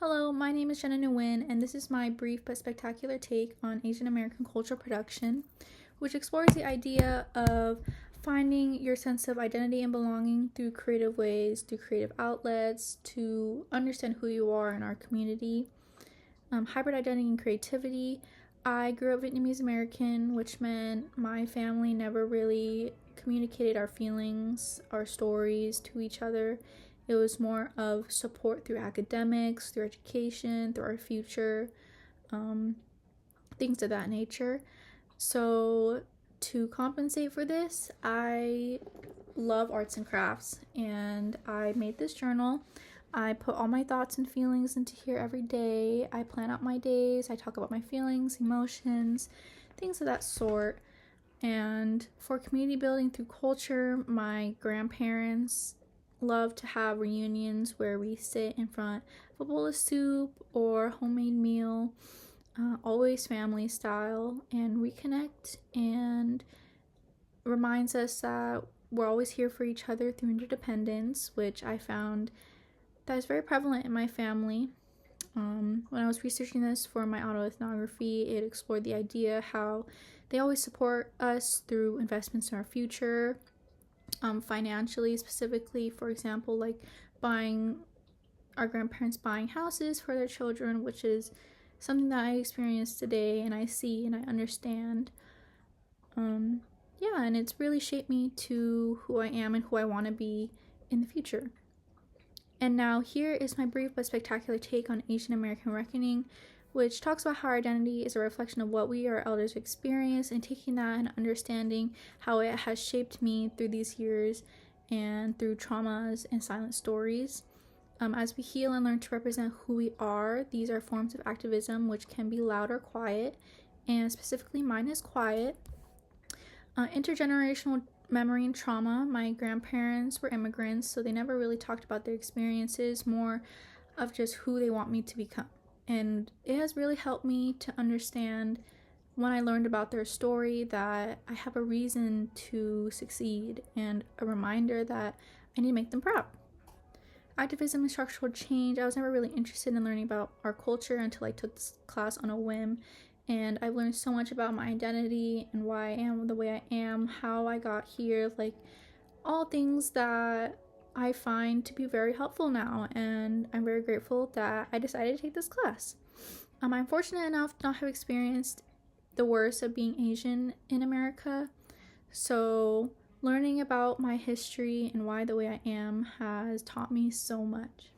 Hello, my name is Jenna Nguyen, and this is my brief but spectacular take on Asian American cultural production, which explores the idea of finding your sense of identity and belonging through creative ways, through creative outlets, to understand who you are in our community. Hybrid identity and creativity. I grew up Vietnamese American, which meant my family never really communicated our feelings, our stories to each other. It was more of support through academics, through education, through our future, things of that nature. So, to compensate for this, I love arts and crafts, and I made this journal. I put all my thoughts and feelings into here every day. I plan out my days. I talk about my feelings, emotions, things of that sort. And for community building through culture, my grandparents love to have reunions where we sit in front of a bowl of soup or homemade meal, always family style, and reconnect, and reminds us that we're always here for each other through interdependence, which I found that is very prevalent in my family. When I was researching this for my autoethnography, it explored the idea how they always support us through investments in our future, financially, specifically, for example, like our grandparents buying houses for their children, which is something that I experience today and I see and I understand. Yeah, and it's really shaped me to who I am and who I want to be in the future. And now here is my brief but spectacular take on Asian American reckoning, which talks about how our identity is a reflection of what we, our elders, experience, and taking that and understanding how it has shaped me through these years and through traumas and silent stories. As we heal and learn to represent who we are, these are forms of activism which can be loud or quiet, and specifically mine is quiet. Intergenerational memory and trauma. My grandparents were immigrants, so they never really talked about their experiences, more of just who they want me to become. And it has really helped me to understand, when I learned about their story, that I have a reason to succeed and a reminder that I need to make them proud. Activism and structural change. I was never really interested in learning about our culture until I took this class on a whim, and I've learned so much about my identity and why I am the way I am, how I got here, like all things that I find to be very helpful now, and I'm very grateful that I decided to take this class. I'm fortunate enough to not have experienced the worst of being Asian in America, so learning about my history and why the way I am has taught me so much.